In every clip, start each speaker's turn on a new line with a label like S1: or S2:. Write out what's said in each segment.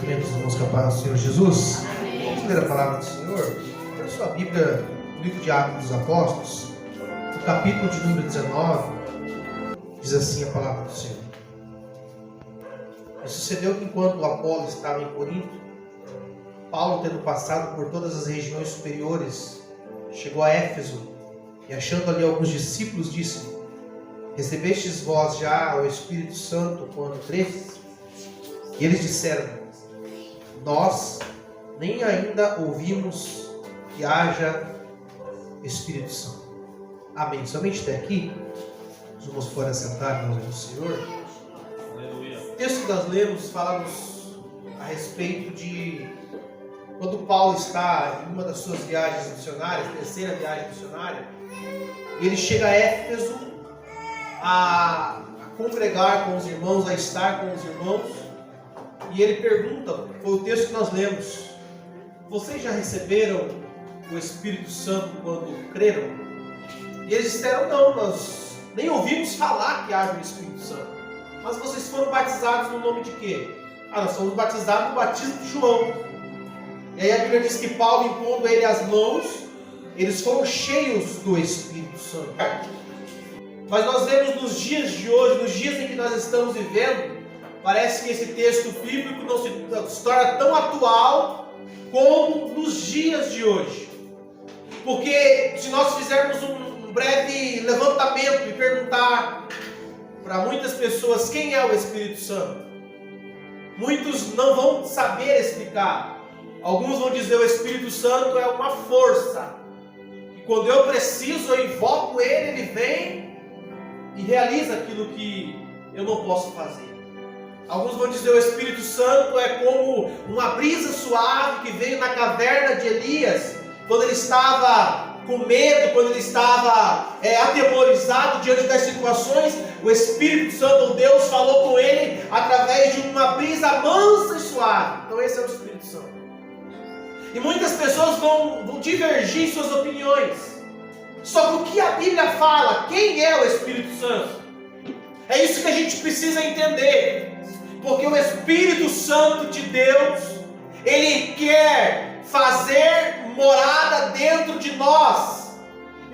S1: Cumprimentos, irmãos, com a paz do Senhor Jesus. Vamos ler a palavra do Senhor. Abra sua Bíblia, no livro de Atos dos Apóstolos, no capítulo de número 19, diz assim a palavra do Senhor. E sucedeu que enquanto o Apolo estava em Corinto, Paulo, tendo passado por todas as regiões superiores, chegou a Éfeso e, achando ali alguns discípulos, disse: recebestes vós já o Espírito Santo quando crestes? E eles disseram: nós nem ainda ouvimos que haja Espírito Santo. Amém. Somente até aqui. Os irmãos podem sentar no nome do Senhor. Aleluia. O texto que nós lemos fala-nos a respeito de quando Paulo está em uma das suas viagens missionárias, terceira viagem missionária, ele chega a Éfeso a congregar com os irmãos, a estar com os irmãos, e ele pergunta, foi o texto que nós lemos: vocês já receberam o Espírito Santo quando creram? E eles disseram: não, nós nem ouvimos falar que haja o Espírito Santo. Mas vocês foram batizados no nome de quê? Nós fomos batizados no batismo de João. E aí a Bíblia diz que Paulo, impondo ele as mãos, eles foram cheios do Espírito Santo. Mas nós vemos nos dias de hoje, nos dias em que nós estamos vivendo, parece que esse texto bíblico não se torna tão atual como nos dias de hoje. Porque se nós fizermos um breve levantamento e perguntar para muitas pessoas quem é o Espírito Santo, muitos não vão saber explicar. Alguns vão dizer: o Espírito Santo é uma força, e quando eu preciso, eu invoco ele, ele vem e realiza aquilo que eu não posso fazer. Alguns vão dizer: o Espírito Santo é como uma brisa suave que veio na caverna de Elias, quando ele estava com medo, quando ele estava atemorizado diante das situações. O Espírito Santo, ou Deus, falou com ele através de uma brisa mansa e suave. Então esse é o Espírito Santo. E muitas pessoas vão divergir em suas opiniões. Só que o que a Bíblia fala, quem é o Espírito Santo? É isso que a gente precisa entender. Porque o Espírito Santo de Deus, ele quer fazer morada dentro de nós.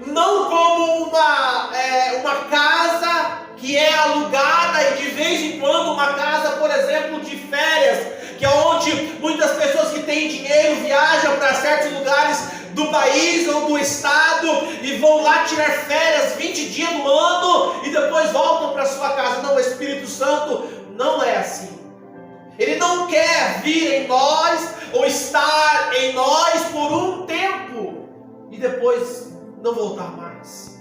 S1: Não como uma casa que é alugada e de vez em quando uma casa, por exemplo, de férias, que é onde muitas pessoas que têm dinheiro viajam para certos lugares do país ou do estado e vão lá tirar férias 20 dias no ano e depois voltam para sua casa. Não, o Espírito Santo não é assim. Ele não quer vir em nós ou estar em nós por um tempo e depois não voltar mais.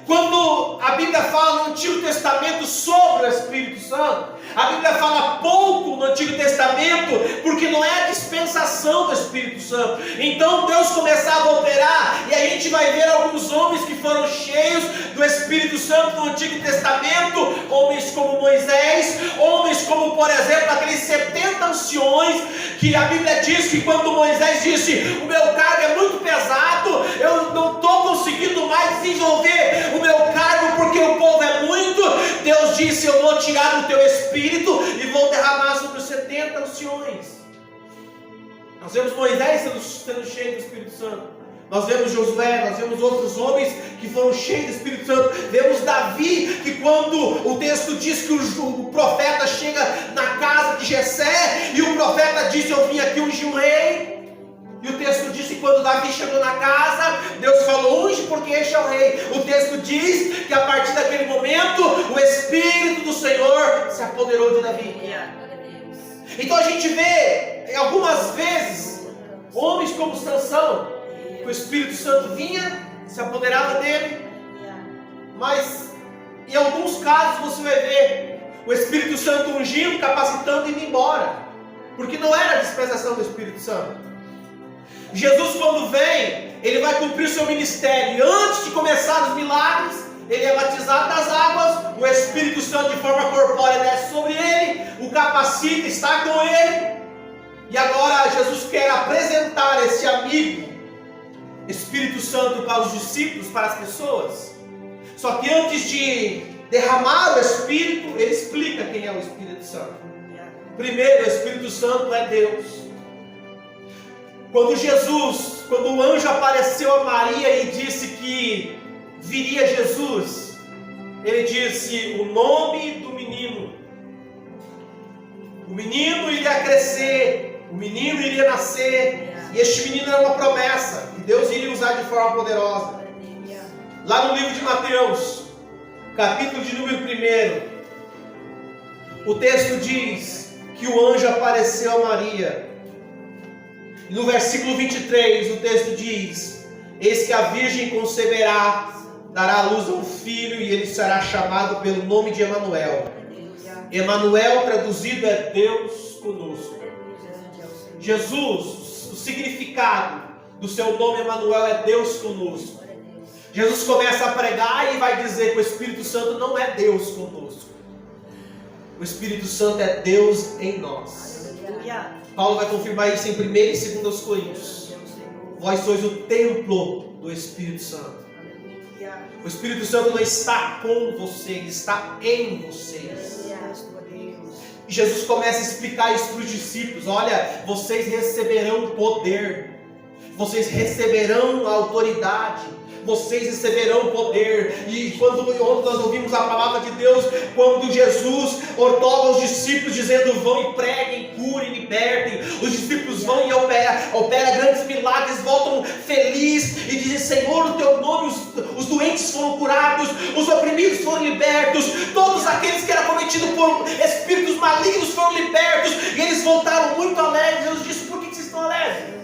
S1: Quando a Bíblia fala no Antigo Testamento sobre o Espírito Santo, a Bíblia fala pouco no Antigo Testamento, porque não é a dispensação do Espírito Santo. Então Deus começava a operar, e a gente vai ver alguns homens que foram cheios do Espírito Santo no Antigo Testamento, homens como Moisés, homens como, por exemplo, aqueles 70 anciões, que a Bíblia diz que quando Moisés disse: o meu cargo é muito pesado, eu não estou conseguindo mais desenvolver o meu cargo porque o povo é muito, Deus disse: eu vou tirar do teu espírito e vou derramar sobre os 70 anciões. Nós vemos Moisés sendo cheio do Espírito Santo. Nós vemos Josué, nós vemos outros homens que foram cheios do Espírito Santo. Vemos Davi, que quando o texto diz que o profeta chega na casa de Jessé, e o profeta diz: eu vim aqui ungir um rei. E o texto diz que quando Davi chegou na casa, Deus falou: unge, porque este é o rei. O texto diz que a partir daquele momento, o Espírito do Senhor se apoderou de Davi. Então a gente vê, algumas vezes, homens como Sansão, que o Espírito Santo vinha, se apoderava dele, mas em alguns casos você vai ver o Espírito Santo ungindo, capacitando e indo embora, porque não era a dispensação do Espírito Santo. Jesus, quando vem, ele vai cumprir o seu ministério, e antes de começar os milagres, ele é batizado nas águas, o Espírito Santo de forma corpórea desce sobre ele, o capacita, está com ele, e agora Jesus quer apresentar esse amigo, Espírito Santo, para os discípulos, para as pessoas. Só que antes de derramar o Espírito, ele explica quem é o Espírito Santo. Primeiro, o Espírito Santo é Deus. Quando o anjo apareceu a Maria e disse que viria Jesus, ele disse o nome do menino. O menino iria crescer, o menino iria nascer, e este menino era uma promessa, que Deus iria usar de forma poderosa. Lá no livro de Mateus, capítulo de número 1, o texto diz que o anjo apareceu a Maria. E no versículo 23, o texto diz: eis que a virgem conceberá, dará à luz a um filho, e ele será chamado pelo nome de Emanuel. Emanuel traduzido é Deus conosco. Jesus, o significado do seu nome Emanuel é Deus conosco. Jesus começa a pregar e vai dizer que o Espírito Santo não é Deus conosco. O Espírito Santo é Deus em nós. Paulo vai confirmar isso em 1 e 2 Coríntios. Vós sois o templo do Espírito Santo. O Espírito Santo não está com você, ele está em vocês. E Jesus começa a explicar isso para os discípulos: olha, vocês receberão poder, vocês receberão autoridade, vocês receberão poder. E quando nós ouvimos a palavra de Deus, quando Jesus ortoga os discípulos dizendo: vão e preguem, curem, libertem, os discípulos vão e opera grandes milagres, voltam felizes e dizem: Senhor, no teu nome os doentes foram curados, os oprimidos foram libertos, todos aqueles que eram cometidos por espíritos malignos foram libertos. E eles voltaram muito alegres. Jesus disse: por que vocês estão alegres?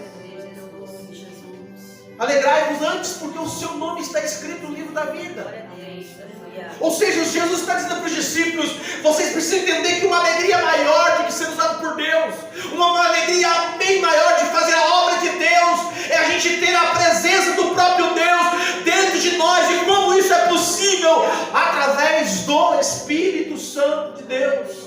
S1: Alegrai-vos antes, porque o seu nome está escrito no livro da vida. Ou seja, Jesus está dizendo para os discípulos: vocês precisam entender que uma alegria maior do que ser usado por Deus, uma alegria bem maior de fazer a obra de Deus, é a gente ter a presença do próprio Deus dentro de nós. E como isso é possível? Através do Espírito Santo de Deus.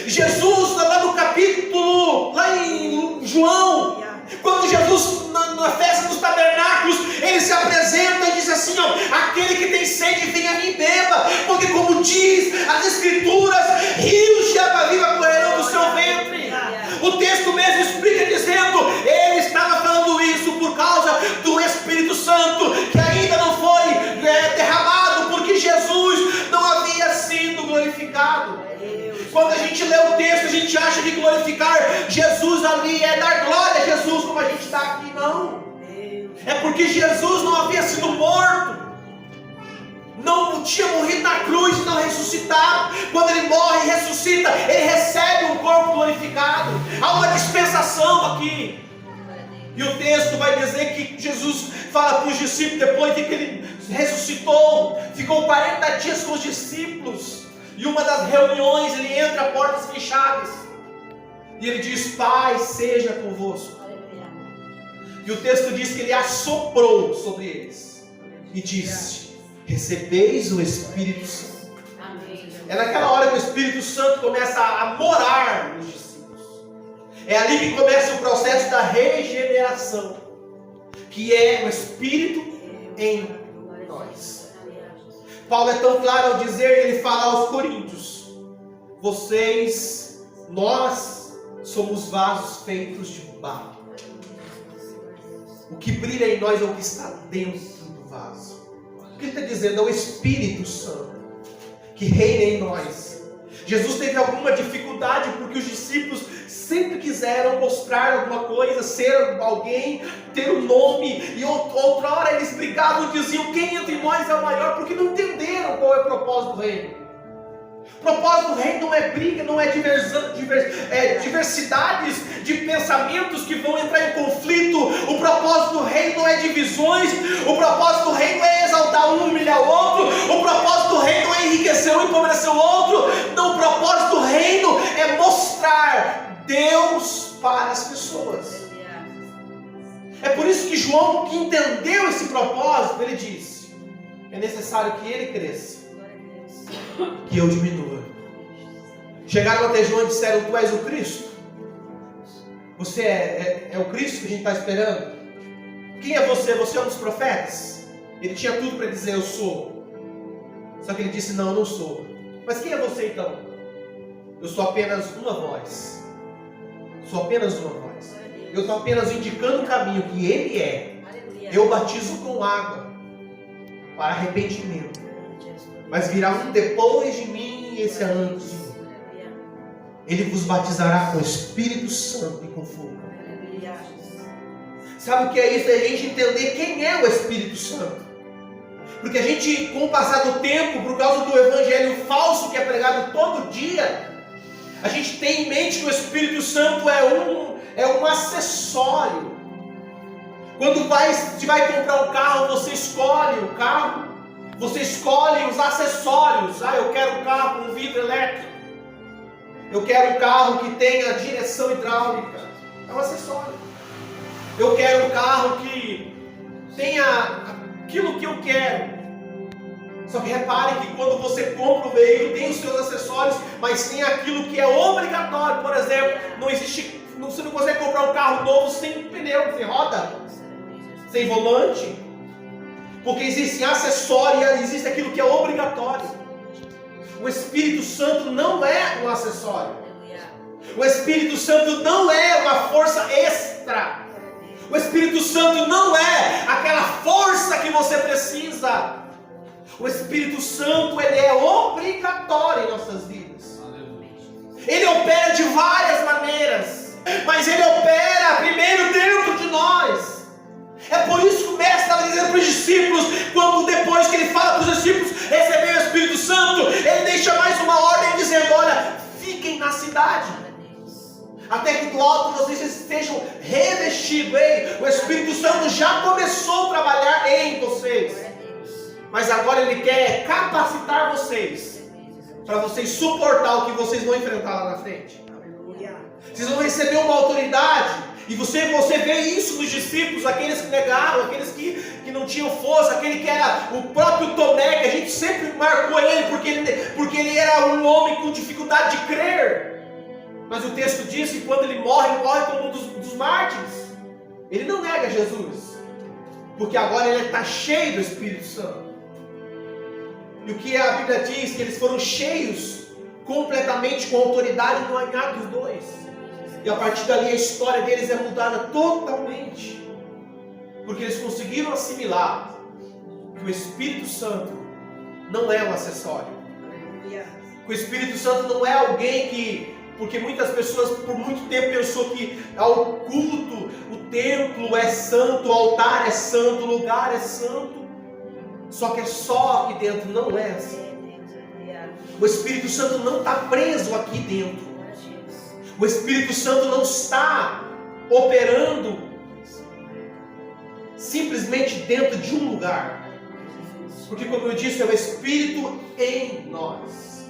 S1: Jesus, lá no capítulo, lá em João, quando Jesus, na festa dos tabernáculos, ele se apresenta e diz assim: ó, aquele que tem sede, venha a mim e beba, porque como diz as Escrituras, rios de água viva correrão do seu ventre. O texto mesmo explica dizendo: ele estava falando isso por causa do Espírito Santo, que ainda não foi derramado, porque Jesus não havia sido glorificado. Quando a gente lê o texto, a gente acha que glorificar Jesus ali é dar glória a Jesus, como a gente está aqui. Não, é porque Jesus não havia sido morto, não tinha morrido na cruz e não ressuscitado. Quando ele morre e ressuscita, ele recebe um corpo glorificado. Há uma dispensação aqui. E o texto vai dizer que Jesus fala para os discípulos, depois de que ele ressuscitou, ficou 40 dias com os discípulos. E uma das reuniões, ele entra a portas fechadas e ele diz: Pai, seja convosco. E o texto diz que ele assoprou sobre eles e disse: recebeis o Espírito Santo. É naquela hora que o Espírito Santo começa a morar nos discípulos. É ali que começa o processo da regeneração, que é o Espírito em nós. Paulo é tão claro ao dizer, ele fala aos coríntios: nós somos vasos feitos de barro. O que brilha em nós é o que está dentro do vaso. O que ele está dizendo? É o Espírito Santo que reina em nós. Jesus teve alguma dificuldade porque os discípulos sempre quiseram mostrar alguma coisa, ser alguém, ter um nome, e outra hora eles brigavam e diziam: quem entre nós é o maior? Porque não entenderam qual é o propósito do reino. O propósito do reino não é briga, não é diversidades de pensamentos que vão entrar em conflito. O propósito do reino não é divisões. O propósito do reino é exaltar um, humilhar o outro. O propósito do reino não é enriquecer um e empobrecer o outro. Não, o propósito do reino é mostrar Deus para as pessoas. É por isso que João, que entendeu esse propósito, ele disse: é necessário que ele cresça, que eu diminua. Chegaram até João e disseram: tu és o Cristo? Você é o Cristo que a gente está esperando? Quem é você? Você é um dos profetas? Ele tinha tudo para dizer: eu sou. Só que ele disse: não, eu não sou. Mas quem é você então? Eu sou apenas uma voz. Sou apenas uma voz. Eu estou apenas indicando o caminho que Ele é. Eu batizo com água para arrependimento. Mas virá um depois de mim e esse é antes de mim. Ele vos batizará com o Espírito Santo e com fogo. Sabe o que é isso? É a gente entender quem é o Espírito Santo. Porque a gente, com o passar do tempo, por causa do evangelho falso que é pregado todo dia, a gente tem em mente que o Espírito Santo é um acessório. Quando você vai comprar um carro, você escolhe o carro, você escolhe os acessórios. Eu quero um carro com vidro elétrico. Eu quero um carro que tenha direção hidráulica. É um acessório. Eu quero um carro que tenha aquilo que eu quero. Só que repare que quando você compra o veículo, tem os seus acessórios, mas tem aquilo que é obrigatório. Por exemplo, você não consegue comprar um carro novo sem pneu, sem roda, sem volante. Porque existem acessórios, existe aquilo que é obrigatório. O Espírito Santo não é um acessório. O Espírito Santo não é uma força extra. O Espírito Santo não é aquela força que você precisa. O Espírito Santo, ele é obrigatório em nossas vidas. Ele opera de várias maneiras, mas ele opera primeiro dentro de nós. É por isso que o mestre estava dizendo para os discípulos, quando depois que ele fala para os discípulos receber o Espírito Santo, ele deixa mais uma ordem dizendo: olha, fiquem na cidade, até que do alto vocês estejam revestidos. O Espírito Santo já começou a trabalhar em vocês, mas agora ele quer capacitar vocês, para vocês suportar o que vocês vão enfrentar lá na frente. Vocês vão receber uma autoridade. E você vê isso nos discípulos, aqueles que negaram, aqueles que não tinham força, aquele que era o próprio Tomé, que a gente sempre marcou ele, porque ele era um homem com dificuldade de crer. Mas o texto diz que quando ele morre como um dos mártires. Ele não nega Jesus, porque agora ele está cheio do Espírito Santo. E o que a Bíblia diz? Que eles foram cheios completamente com autoridade no Atos 2. E a partir dali a história deles é mudada totalmente. Porque eles conseguiram assimilar que o Espírito Santo não é um acessório. Que o Espírito Santo não é alguém que... Porque muitas pessoas por muito tempo pensou que o culto, o templo é santo, o altar é santo, o lugar é santo. Só que é só aqui dentro, não é assim. O Espírito Santo não está preso aqui dentro. O Espírito Santo não está operando simplesmente dentro de um lugar. Porque, como eu disse, é o Espírito em nós.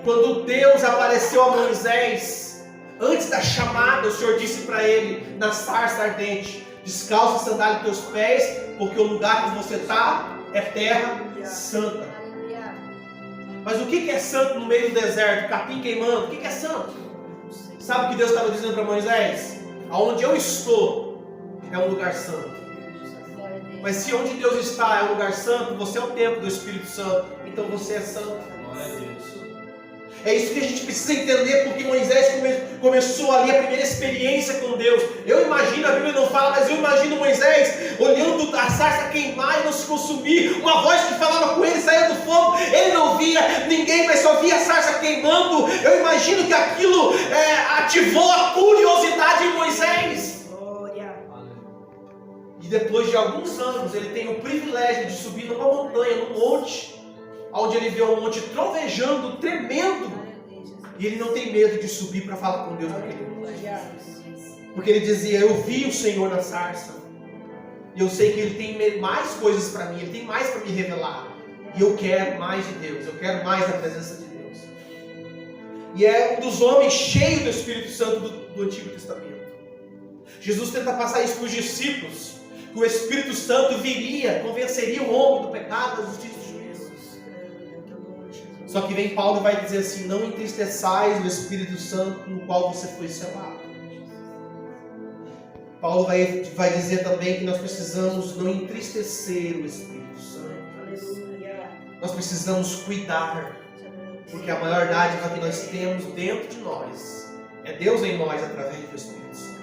S1: Quando Deus apareceu a Moisés, antes da chamada, o Senhor disse para ele, na sarça ardente: descalça a sandália dos teus pés, porque o lugar que você está é terra santa. Mas o que é santo no meio do deserto? Capim queimando, o que é santo? Sabe o que Deus estava dizendo para Moisés? Aonde eu estou é um lugar santo. Mas se onde Deus está é um lugar santo, você é o templo do Espírito Santo, então você é santo. Glória a Deus. É isso que a gente precisa entender, porque Moisés começou ali a primeira experiência com Deus. Eu imagino, a Bíblia não fala, mas eu imagino Moisés olhando a sarça queimar e não se consumir. Uma voz que falava com ele saía do fogo. Ele não via ninguém, mas só via a sarça queimando. Eu imagino que aquilo ativou a curiosidade em Moisés. E depois de alguns anos, ele tem o privilégio de subir numa montanha, num monte, onde ele vê um monte trovejando, tremendo, e ele não tem medo de subir para falar com Deus naquele monte. Porque ele dizia: eu vi o Senhor na sarça, e eu sei que Ele tem mais coisas para mim, Ele tem mais para me revelar, e eu quero mais de Deus, eu quero mais da presença de Deus. E é um dos homens cheios do Espírito Santo do Antigo Testamento. Jesus tenta passar isso para os discípulos, que o Espírito Santo viria, convenceria o homem do pecado, da justiça. Só que vem Paulo e vai dizer assim: não entristeçais o Espírito Santo no qual você foi selado. Paulo vai dizer também que nós precisamos não entristecer o Espírito Santo. Nós precisamos cuidar. Porque a maior dádiva que nós temos dentro de nós é Deus em nós através do Espírito Santo.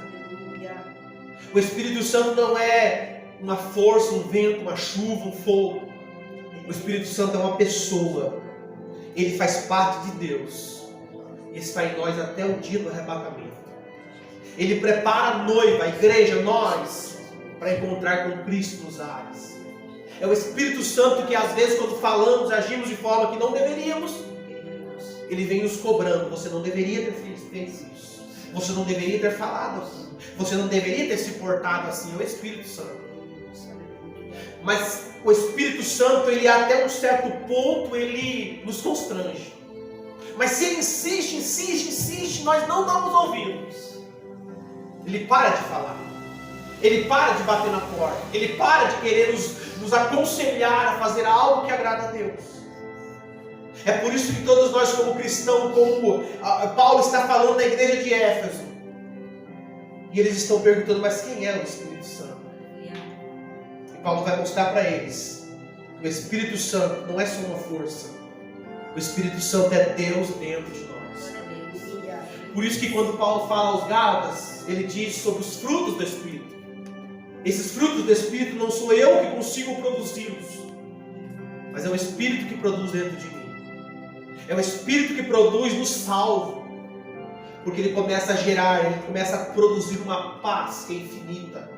S1: O Espírito Santo não é uma força, um vento, uma chuva, um fogo. O Espírito Santo é uma pessoa. Ele faz parte de Deus. E está em nós até o dia do arrebatamento. Ele prepara a noiva, a igreja, nós, para encontrar com Cristo nos ares. É o Espírito Santo que às vezes quando falamos, agimos de forma que não deveríamos, ele vem nos cobrando. Você não deveria ter feito isso. Você não deveria ter falado assim. Você não deveria ter se portado assim. É o Espírito Santo. Mas o Espírito Santo, ele até um certo ponto, ele nos constrange. Mas se ele insiste, nós não damos ouvidos. Ele para de falar. Ele para de bater na porta. Ele para de querer nos aconselhar a fazer algo que agrada a Deus. É por isso que todos nós como cristãos, como Paulo está falando da igreja de Éfeso, e eles estão perguntando, mas quem é o Espírito Santo? E Paulo vai mostrar para eles que o Espírito Santo não é só uma força. O Espírito Santo é Deus dentro de nós. Por isso que quando Paulo fala aos Gálatas, ele diz sobre os frutos do Espírito. Esses frutos do Espírito não sou eu que consigo produzi-los, mas é o Espírito que produz dentro de mim. É o Espírito que produz no salvo. Porque ele começa a gerar, ele começa a produzir uma paz que é infinita.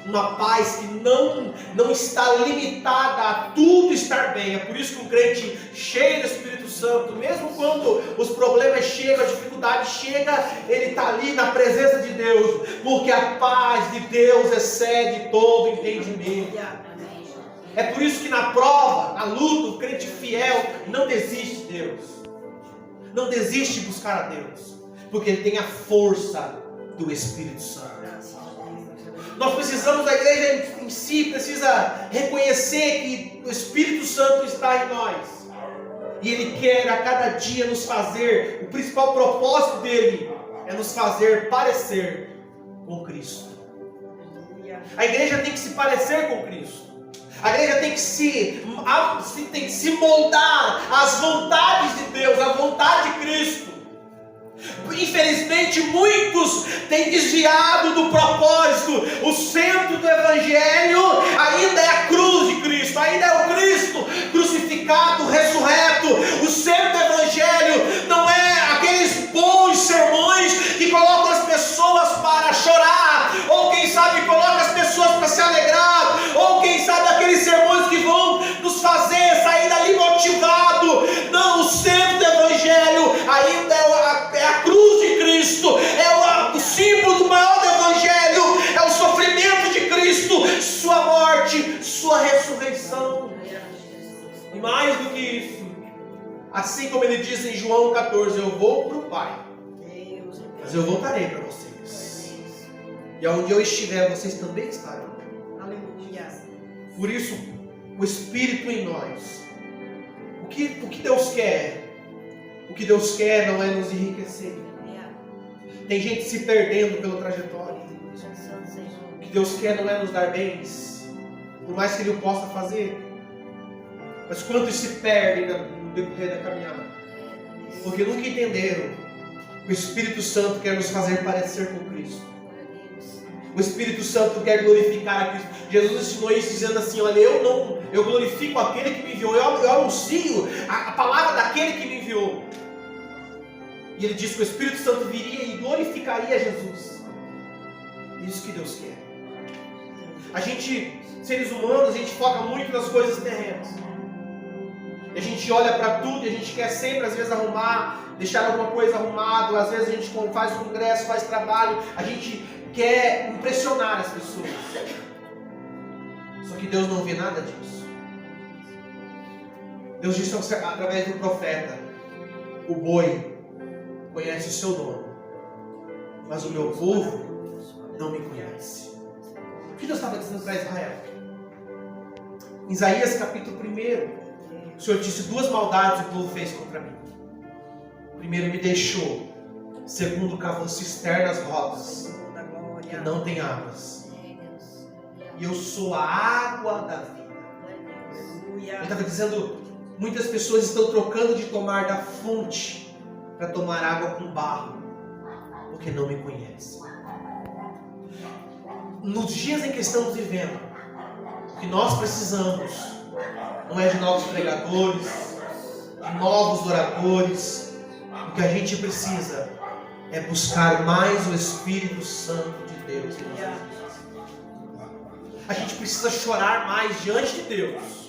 S1: Uma paz que não está limitada a tudo estar bem. É por isso que um crente cheio do Espírito Santo, mesmo quando os problemas chegam, a dificuldade chega, ele está ali na presença de Deus. Porque a paz de Deus excede todo entendimento. É por isso que na prova, na luta, o crente fiel não desiste de Deus. Não desiste de buscar a Deus. Porque ele tem a força do Espírito Santo. Nós precisamos, a igreja em si precisa reconhecer que o Espírito Santo está em nós. E ele quer a cada dia nos fazer, o principal propósito dele é nos fazer parecer com Cristo. A igreja tem que se parecer com Cristo. A igreja tem que se moldar às vontades de Deus, à vontade de Cristo. Infelizmente muitos têm desviado do propósito. O centro do Evangelho ainda é a cruz de Cristo, ainda é o Cristo crucificado, ressurreto. O centro do Evangelho não é aqueles bons sermões que colocam as pessoas para chorar, ou quem sabe colocam as pessoas para se alegrar, ou quem sabe aqueles sermões que vão nos fazer sair dali motivado. Não, o centro do Evangelho ainda é a cruz de Cristo, é o símbolo do maior do Evangelho, é o sofrimento de Cristo, sua morte, sua ressurreição. E mais do que isso, assim como ele diz em João 14, eu vou para o Pai, mas eu voltarei para vocês, e aonde eu estiver, vocês também estarão. Por isso, o Espírito em nós. O que Deus quer? O que Deus quer não é nos enriquecer. Tem gente se perdendo pela trajetória. O que Deus quer não é nos dar bens, por mais que Ele o possa fazer. Mas quantos se perdem no decorrer da caminhada? Porque nunca entenderam que o Espírito Santo quer nos fazer parecer com Cristo. O Espírito Santo quer glorificar a Cristo. Jesus ensinou isso dizendo assim, olha, eu glorifico aquele que me enviou, eu anuncio a palavra daquele que me enviou. E ele disse que o Espírito Santo viria e glorificaria Jesus. Isso que Deus quer. A gente, seres humanos, a gente foca muito nas coisas terrenas. E a gente olha para tudo e a gente quer sempre, às vezes, arrumar, deixar alguma coisa arrumada. Às vezes a gente faz congresso, faz trabalho. A gente quer impressionar as pessoas. Só que Deus não vê nada disso. Deus disse através do profeta, o boi conhece o seu dono, mas o meu povo não me conhece. O que Deus estava dizendo para Israel? Em Isaías capítulo 1, o Senhor disse, duas maldades o povo fez contra mim. Primeiro, me deixou. Segundo, cavou cisternas rotas que não tem águas. E eu sou a água da vida. Ele estava dizendo, Muitas pessoas estão trocando de tomar da fonte para tomar água com barro, porque não me conhecem. Nos dias em que estamos vivendo, o que nós precisamos não é de novos pregadores, de novos oradores. O que a gente precisa é buscar mais o Espírito Santo de Deus em nossas vidas. A gente precisa chorar mais diante de Deus.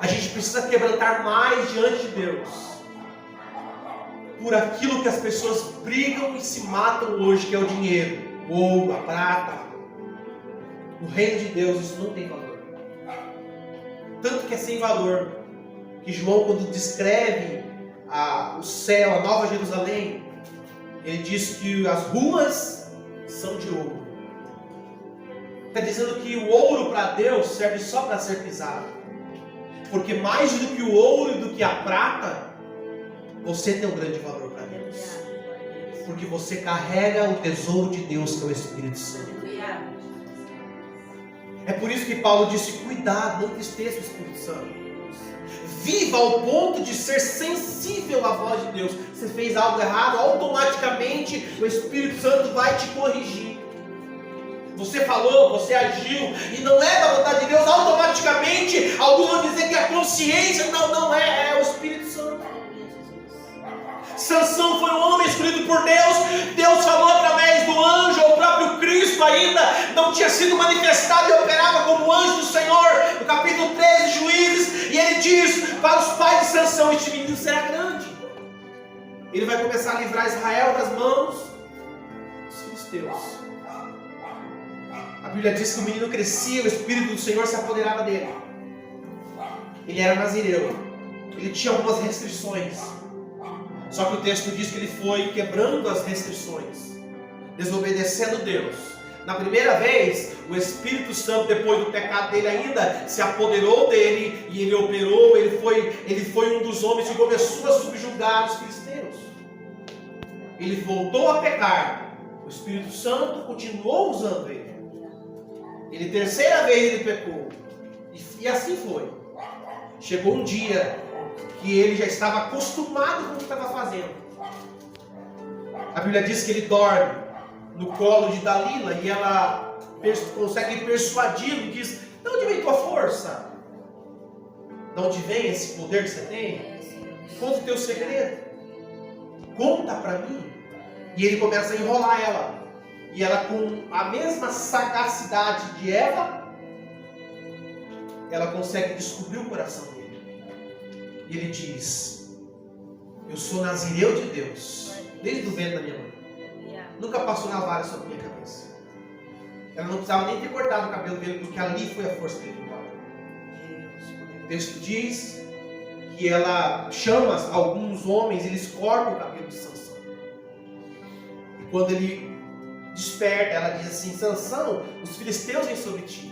S1: A gente precisa quebrantar mais diante de Deus por aquilo que as pessoas brigam e se matam hoje, que é o dinheiro, o ouro, a prata. No reino de Deus isso não tem valor. Tanto que é sem valor que João, quando descreve o céu, a Nova Jerusalém, ele diz que as ruas são de ouro. Está dizendo que o ouro para Deus serve só para ser pisado. Porque mais do que o ouro e do que a prata, você tem um grande valor para Deus. Porque você carrega o tesouro de Deus, que é o Espírito Santo. É por isso que Paulo disse: cuidado, não entristeça o Espírito Santo. Viva ao ponto de ser sensível à voz de Deus. Você fez algo errado, automaticamente o Espírito Santo vai te corrigir. Você falou, você agiu e não é da vontade de Deus, automaticamente alguns vão dizer que a consciência não é o Espírito Santo. Sansão foi um homem escolhido por Deus. Deus falou através do anjo, o próprio Cristo ainda não tinha sido manifestado e operava como anjo do Senhor. No capítulo 13 de Juízes, e ele diz para os pais de Sansão: este menino será grande. Ele vai começar a livrar Israel das mãos dos filisteus. A Bíblia diz que o menino crescia, o Espírito do Senhor se apoderava dele. Ele era nazireu. Ele tinha algumas restrições. Só que o texto diz que ele foi quebrando as restrições, desobedecendo Deus. Na primeira vez, o Espírito Santo, depois do pecado dele ainda, se apoderou dele e ele operou. Ele foi um dos homens que começou a subjugar os filisteus. Ele voltou a pecar. O Espírito Santo continuou usando ele. Ele, terceira vez, ele pecou. E assim foi. Chegou um dia que ele já estava acostumado com o que estava fazendo. A Bíblia diz que ele dorme no colo de Dalila e ela consegue persuadi-lo e diz: de onde vem tua força? De onde vem esse poder que você tem? Conta o teu segredo. Conta para mim. E ele começa a enrolar ela. E ela, com a mesma sagacidade de Eva, ela consegue descobrir o coração dele. E ele diz: eu sou nazireu de Deus, desde o ventre da minha mãe. Nunca passou navalha sobre minha cabeça. Ela não precisava nem ter cortado o cabelo dele, porque ali foi a força dele embora. O texto diz que ela chama alguns homens, eles cortam o cabelo de Sansão. E quando ele desperta, ela diz assim: Sansão, os filisteus vêm sobre ti.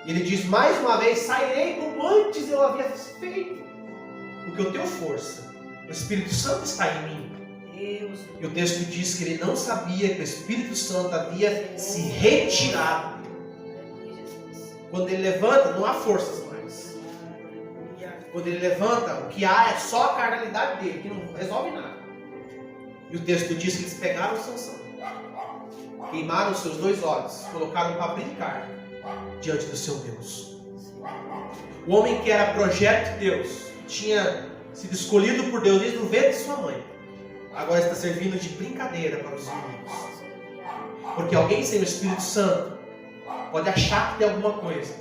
S1: E ele diz mais uma vez: sairei como antes eu havia feito, porque eu tenho força, o Espírito Santo está em mim. E o texto diz que ele não sabia que o Espírito Santo havia se retirado. Quando ele levanta, não há forças mais. Quando ele levanta, o que há é só a carnalidade dele, que não resolve nada. E o texto diz que eles pegaram Sansão, queimaram seus 2 olhos, colocaram para brincar diante do seu Deus. O homem que era projeto de Deus, tinha sido escolhido por Deus desde o ventre de sua mãe, agora está servindo de brincadeira para os inimigos. Porque alguém sem o Espírito Santo pode achar que tem alguma coisa,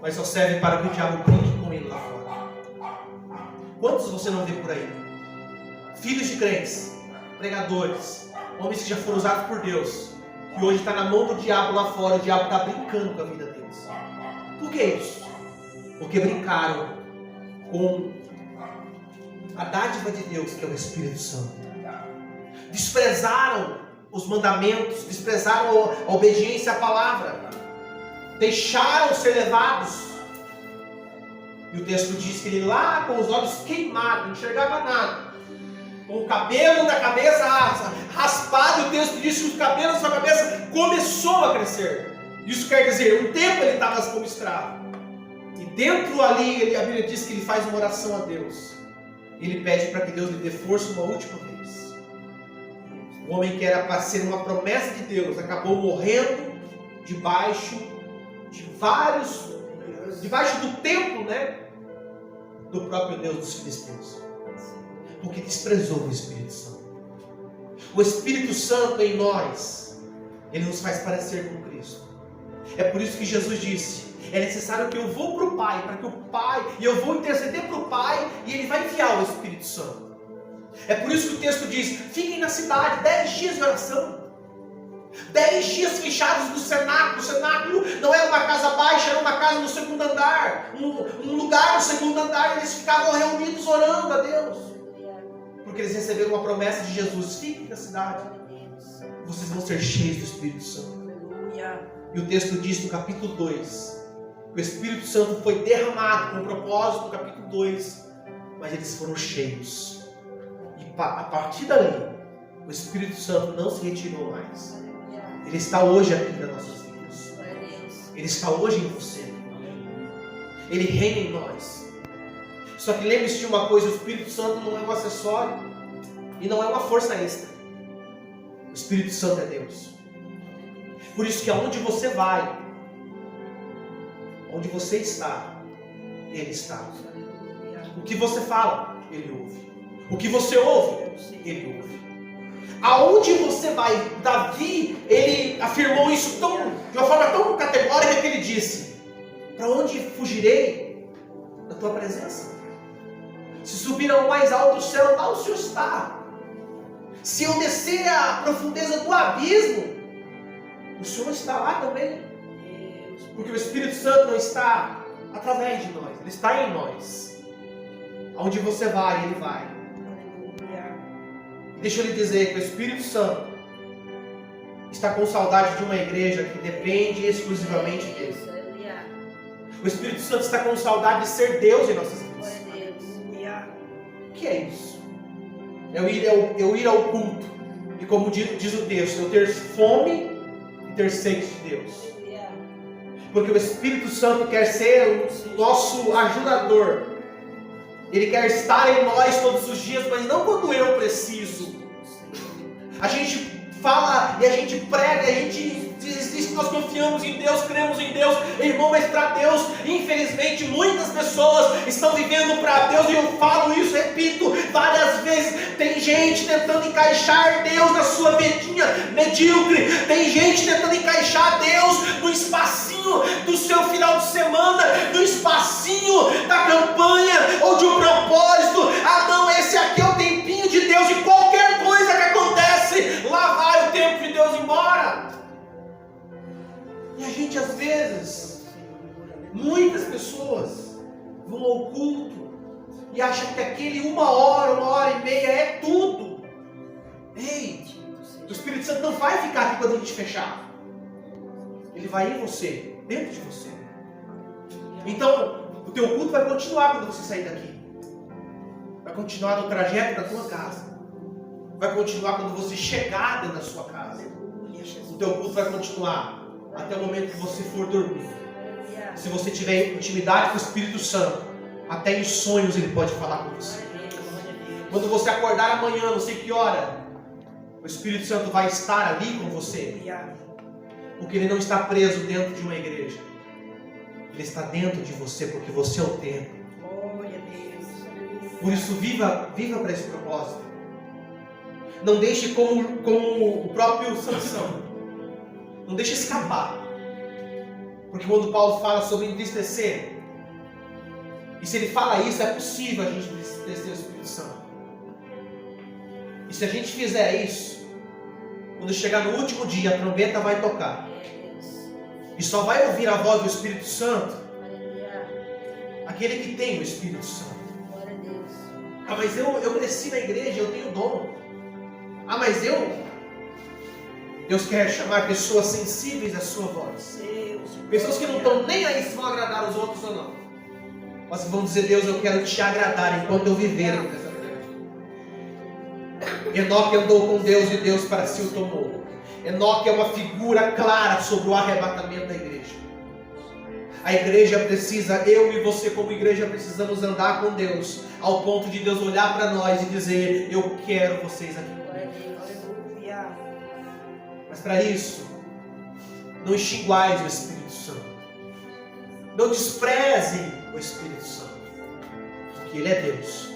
S1: mas só serve para que o diabo brinque com ele lá fora. Quantos você não vê por aí? Filhos de crentes, pregadores, homens que já foram usados por Deus, que hoje está na mão do diabo lá fora. O diabo está brincando com a vida deles. Por que isso? Porque brincaram com a dádiva de Deus, que é o Espírito Santo. Desprezaram os mandamentos, desprezaram a obediência à palavra, deixaram ser levados. E o texto diz que ele lá com os olhos queimados, não enxergava nada, com o cabelo na cabeça raspado, e o texto diz que o cabelo na sua cabeça começou a crescer. Isso quer dizer, um tempo ele estava como escravo, E dentro ali, a Bíblia diz que ele faz uma oração a Deus. Ele pede para que Deus lhe dê força uma última vez. O homem que era para ser uma promessa de Deus, acabou morrendo debaixo do templo, né? Do próprio Deus dos filisteus. Porque desprezou o Espírito Santo. O Espírito Santo em nós, ele nos faz parecer com Cristo. É por isso que Jesus disse: é necessário que eu vou para o Pai, para que o Pai, e eu vou interceder para o Pai, e Ele vai enviar o Espírito Santo. É por isso que o texto diz: fiquem na cidade 10 dias de oração. 10 dias fechados no cenáculo. O cenáculo não era uma casa baixa, era uma casa no segundo andar. Um lugar no segundo andar, eles ficavam reunidos orando a Deus. Porque eles receberam uma promessa de Jesus: fiquem na cidade, vocês vão ser cheios do Espírito Santo. E o texto diz no capítulo 2, que o Espírito Santo foi derramado com propósito no capítulo 2, mas eles foram cheios. E a partir dali, o Espírito Santo não se retirou mais. Ele está hoje aqui nas nossas vidas. Ele está hoje em você. Ele reina em nós. Só que lembre-se de uma coisa: o Espírito Santo não é um acessório e não é uma força extra. O Espírito Santo é Deus. Por isso que aonde você vai, onde você está, Ele está. O que você fala, Ele ouve. O que você ouve, Ele ouve. Aonde você vai, Davi, ele afirmou isso de uma forma tão categórica que ele disse: para onde fugirei da tua presença? Se subir ao mais alto do céu, lá o Senhor está. Se eu descer à profundeza do abismo, o Senhor está lá também. Porque o Espírito Santo não está através de nós, Ele está em nós. Aonde você vai, Ele vai. Deixa eu lhe dizer que o Espírito Santo está com saudade de uma igreja que depende exclusivamente dele. O Espírito Santo está com saudade de ser Deus em nossas vidas. O que é isso? Eu ir ao culto e, como diz o texto, eu ter fome e ter sede de Deus. Porque o Espírito Santo quer ser o nosso ajudador. Ele quer estar em nós todos os dias, mas não quando eu preciso. A gente fala e a gente prega, a gente diz que nós confiamos em Deus, cremos em Deus, irmão, mas para Deus, infelizmente, muitas pessoas estão vivendo para Deus, e eu falo isso, repito várias vezes. Tem gente tentando encaixar Deus na sua vidinha medíocre, tem gente tentando encaixar Deus no espacinho do seu final de semana, no espacinho da campanha ou de um propósito. Ah, não, esse aqui é o tempinho de Deus, e qualquer coisa que acontece, lá vai o tempo de Deus embora. E a gente, às vezes, muitas pessoas vão ao culto e acham que aquele uma hora e meia é tudo. Ei, o Espírito Santo não vai ficar aqui quando a gente fechar. Ele vai em você, dentro de você. Então, o teu culto vai continuar quando você sair daqui. Vai continuar no trajeto da tua casa. Vai continuar quando você chegar dentro da sua casa. O teu culto vai continuar até o momento que você for dormir. Se você tiver intimidade com o Espírito Santo, até em sonhos Ele pode falar com você. Quando você acordar amanhã, não sei que hora, o Espírito Santo vai estar ali com você. Porque Ele não está preso dentro de uma igreja. Ele está dentro de você, porque você é o templo. Por isso, viva para esse propósito. Não deixe como o próprio Sansão. Não deixe escapar. Porque quando Paulo fala sobre entristecer, e se ele fala isso, é possível a gente entristecer o Espírito Santo. E se a gente fizer isso, quando chegar no último dia, a trombeta vai tocar. E só vai ouvir a voz do Espírito Santo aquele que tem o Espírito Santo. Ah, mas eu cresci na igreja, eu tenho dom. Ah, mas Deus quer chamar pessoas sensíveis à sua voz. Pessoas que não estão nem aí se vão agradar os outros ou não. Mas que vão dizer: Deus, eu quero te agradar enquanto eu viver aqui nessa terra. Enoque andou com Deus e Deus para si o tomou. Enoque é uma figura clara sobre o arrebatamento da igreja. A igreja precisa, eu e você como igreja precisamos andar com Deus, ao ponto de Deus olhar para nós e dizer: eu quero vocês aqui comigo.
S2: Aleluia.
S1: Mas para isso, não extinguais o Espírito Santo. Não despreze o Espírito Santo, porque Ele é Deus.